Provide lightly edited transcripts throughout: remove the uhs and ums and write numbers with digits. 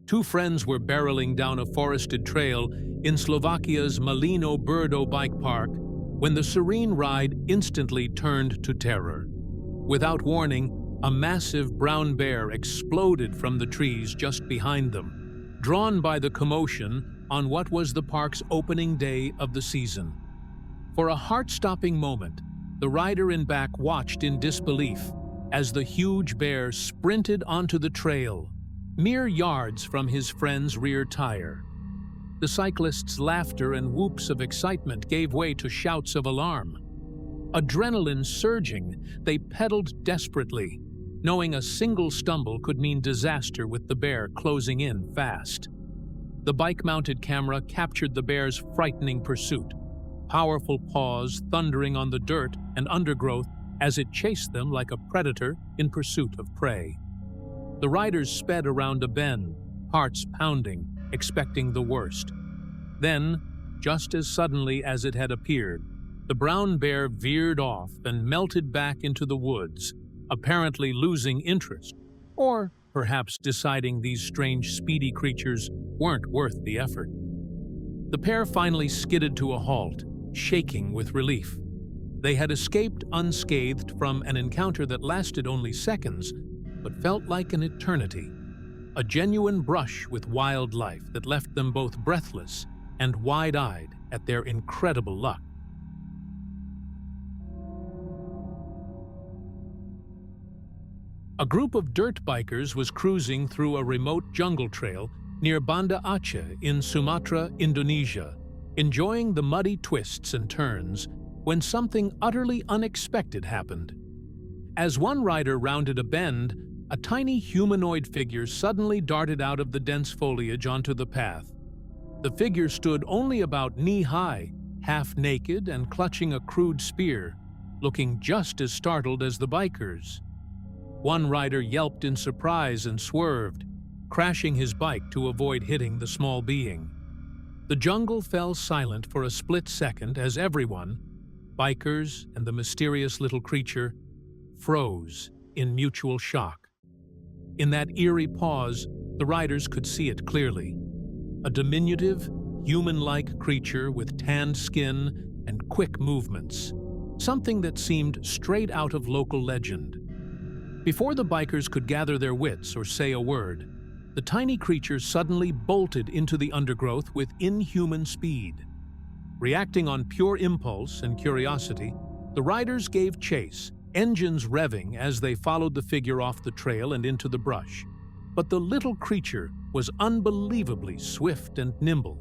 Two friends were barreling down a forested trail in Slovakia's Malino Birdo Bike Park when the serene ride instantly turned to terror. Without warning, a massive brown bear exploded from the trees just behind them, drawn by the commotion on what was the park's opening day of the season. For a heart-stopping moment, the rider in back watched in disbelief as the huge bear sprinted onto the trail, mere yards from his friend's rear tire. The cyclist's laughter and whoops of excitement gave way to shouts of alarm. Adrenaline surging, they pedaled desperately, knowing a single stumble could mean disaster with the bear closing in fast. The bike-mounted camera captured the bear's frightening pursuit, powerful paws thundering on the dirt and undergrowth as it chased them like a predator in pursuit of prey. The riders sped around a bend, hearts pounding, expecting the worst. Then, just as suddenly as it had appeared, the brown bear veered off and melted back into the woods, apparently losing interest, or perhaps deciding these strange, speedy creatures weren't worth the effort. The pair finally skidded to a halt, shaking with relief. They had escaped unscathed from an encounter that lasted only seconds, but felt like an eternity. A genuine brush with wildlife that left them both breathless and wide-eyed at their incredible luck. A group of dirt bikers was cruising through a remote jungle trail near Banda Aceh in Sumatra, Indonesia, enjoying the muddy twists and turns when something utterly unexpected happened. As one rider rounded a bend, a tiny humanoid figure suddenly darted out of the dense foliage onto the path. The figure stood only about knee-high, half naked and clutching a crude spear, looking just as startled as the bikers. One rider yelped in surprise and swerved, crashing his bike to avoid hitting the small being. The jungle fell silent for a split second as everyone, bikers and the mysterious little creature, froze in mutual shock. In that eerie pause, the riders could see it clearly. A diminutive, human-like creature with tanned skin and quick movements, something that seemed straight out of local legend. Before the bikers could gather their wits or say a word, the tiny creature suddenly bolted into the undergrowth with inhuman speed. Reacting on pure impulse and curiosity, the riders gave chase, engines revving as they followed the figure off the trail and into the brush. But the little creature was unbelievably swift and nimble.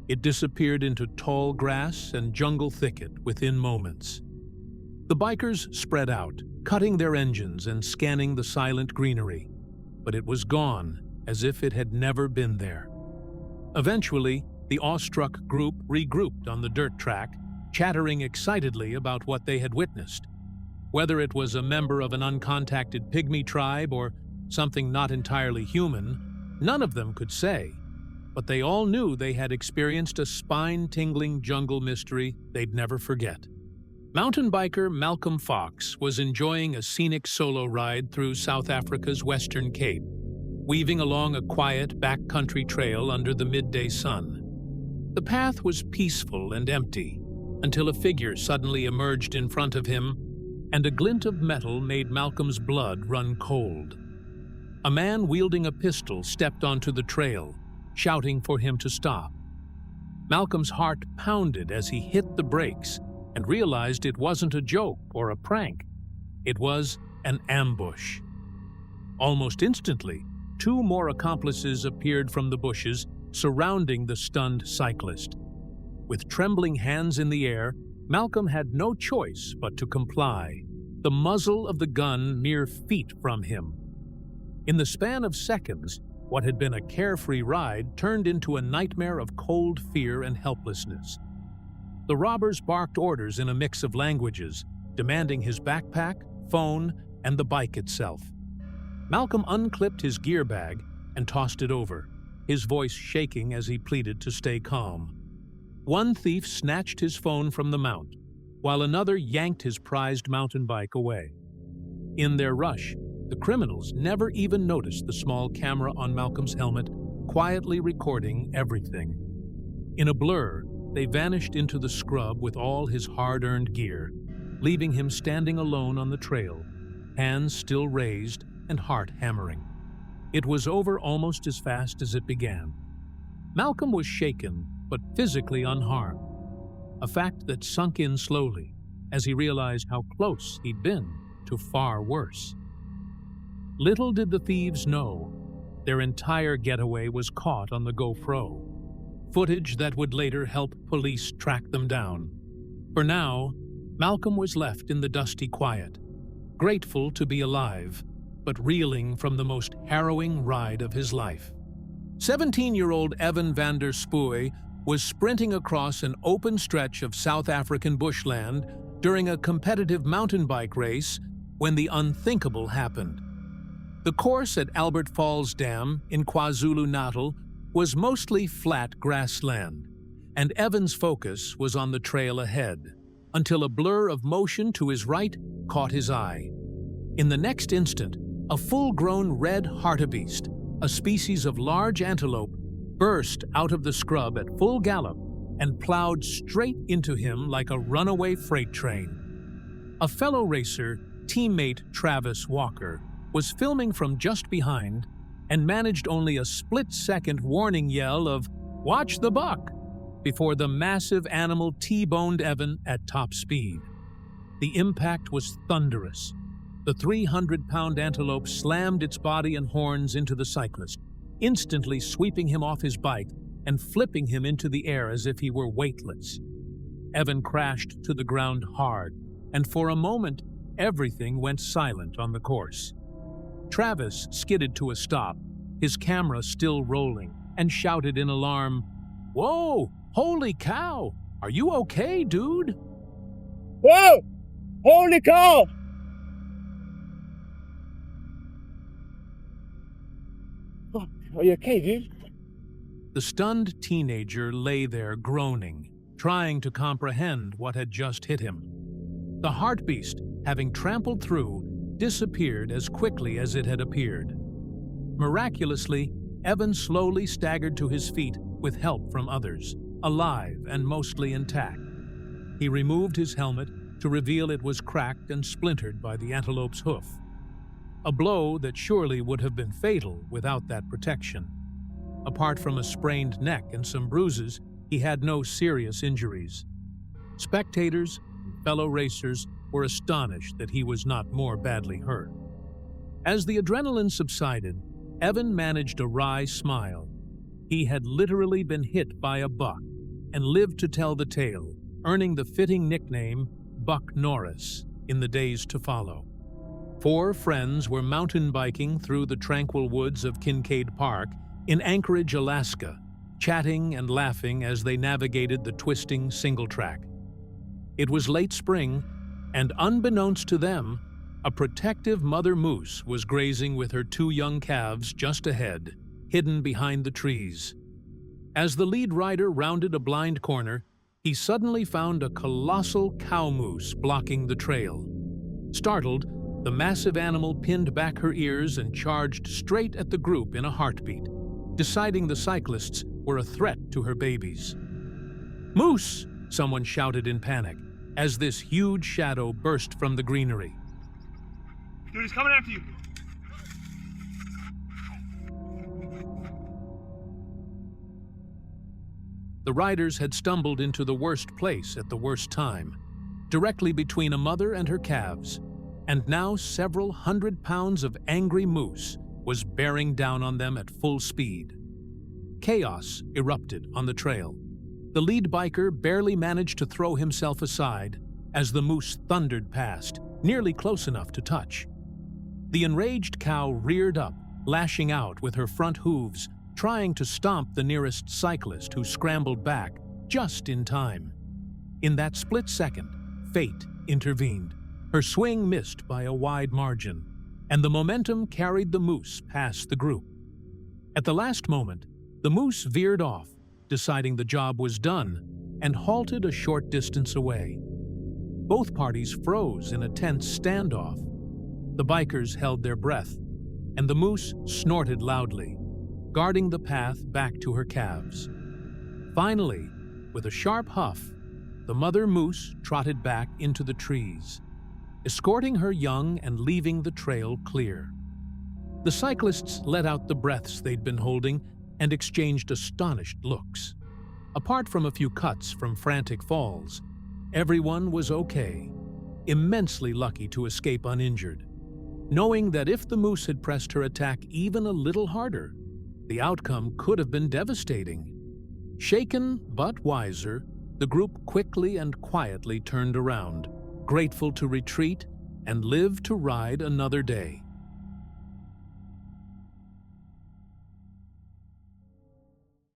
It disappeared into tall grass and jungle thicket within moments. The bikers spread out, cutting their engines and scanning the silent greenery, but it was gone as if it had never been there. Eventually, the awestruck group regrouped on the dirt track, chattering excitedly about what they had witnessed. Whether it was a member of an uncontacted pygmy tribe or something not entirely human, none of them could say, but they all knew they had experienced a spine-tingling jungle mystery they'd never forget. Mountain biker Malcolm Fox was enjoying a scenic solo ride through South Africa's Western Cape, weaving along a quiet backcountry trail under the midday sun. The path was peaceful and empty, until a figure suddenly emerged in front of him, and a glint of metal made Malcolm's blood run cold. A man wielding a pistol stepped onto the trail, shouting for him to stop. Malcolm's heart pounded as he hit the brakes and realized it wasn't a joke or a prank. It was an ambush. Almost instantly, two more accomplices appeared from the bushes, surrounding the stunned cyclist. With trembling hands in the air, Malcolm had no choice but to comply, the muzzle of the gun mere feet from him. In the span of seconds, what had been a carefree ride turned into a nightmare of cold fear and helplessness. The robbers barked orders in a mix of languages, demanding his backpack, phone, and the bike itself. Malcolm unclipped his gear bag and tossed it over, his voice shaking as he pleaded to stay calm. One thief snatched his phone from the mount, while another yanked his prized mountain bike away. In their rush, the criminals never even noticed the small camera on Malcolm's helmet quietly recording everything. In a blur, they vanished into the scrub with all his hard-earned gear, leaving him standing alone on the trail, hands still raised and heart hammering. It was over almost as fast as it began. Malcolm was shaken, but physically unharmed, a fact that sunk in slowly as he realized how close he'd been to far worse. Little did the thieves know, their entire getaway was caught on the GoPro, footage that would later help police track them down. For now, Malcolm was left in the dusty quiet, grateful to be alive, but reeling from the most harrowing ride of his life. 17-year-old Evan van der Spuy was sprinting across an open stretch of South African bushland during a competitive mountain bike race when the unthinkable happened. The course at Albert Falls Dam in KwaZulu-Natal was mostly flat grassland, and Evan's focus was on the trail ahead, until a blur of motion to his right caught his eye. In the next instant, a full-grown red hartebeest, a species of large antelope, burst out of the scrub at full gallop and plowed straight into him like a runaway freight train. A fellow racer, teammate Travis Walker, was filming from just behind and managed only a split-second warning yell of "Watch the buck!" before the massive animal T-boned Evan at top speed. The impact was thunderous. The 300-pound antelope slammed its body and horns into the cyclist, instantly sweeping him off his bike and flipping him into the air as if he were weightless. Evan crashed to the ground hard, and for a moment, everything went silent on the course. Travis skidded to a stop, his camera still rolling, and shouted in alarm, "Whoa! Holy cow! Are you okay, dude?" "Whoa! Holy cow!" "Oh, are you okay, dude?" The stunned teenager lay there groaning, trying to comprehend what had just hit him. The hartebeest, having trampled through, disappeared as quickly as it had appeared. Miraculously, Evan slowly staggered to his feet with help from others, alive and mostly intact. He removed his helmet to reveal it was cracked and splintered by the antelope's hoof, a blow that surely would have been fatal without that protection. Apart from a sprained neck and some bruises, he had no serious injuries. Spectators and fellow racers were astonished that he was not more badly hurt. As the adrenaline subsided, Evan managed a wry smile. He had literally been hit by a buck and lived to tell the tale, earning the fitting nickname Buck Norris in the days to follow. 4 friends were mountain biking through the tranquil woods of Kincaid Park in Anchorage, Alaska, chatting and laughing as they navigated the twisting single track. It was late spring, and unbeknownst to them, a protective mother moose was grazing with her 2 young calves just ahead, hidden behind the trees. As the lead rider rounded a blind corner, he suddenly found a colossal cow moose blocking the trail. Startled, the massive animal pinned back her ears and charged straight at the group in a heartbeat, deciding the cyclists were a threat to her babies. "Moose!" someone shouted in panic, as this huge shadow burst from the greenery. "Dude, he's coming after you." The riders had stumbled into the worst place at the worst time, directly between a mother and her calves, and now several 100 pounds of angry moose was bearing down on them at full speed. Chaos erupted on the trail. The lead biker barely managed to throw himself aside as the moose thundered past, nearly close enough to touch. The enraged cow reared up, lashing out with her front hooves, trying to stomp the nearest cyclist who scrambled back just in time. In that split second, fate intervened. Her swing missed by a wide margin, and the momentum carried the moose past the group. At the last moment, the moose veered off, deciding the job was done, and halted a short distance away. Both parties froze in a tense standoff. The bikers held their breath, and the moose snorted loudly. guarding the path back to her calves. Finally, with a sharp huff, the mother moose trotted back into the trees, escorting her young and leaving the trail clear. The cyclists let out the breaths they'd been holding and exchanged astonished looks. Apart from a few cuts from frantic falls, everyone was okay, immensely lucky to escape uninjured, knowing that if the moose had pressed her attack even a little harder, the outcome could have been devastating. Shaken but wiser, the group quickly and quietly turned around, grateful to retreat and live to ride another day.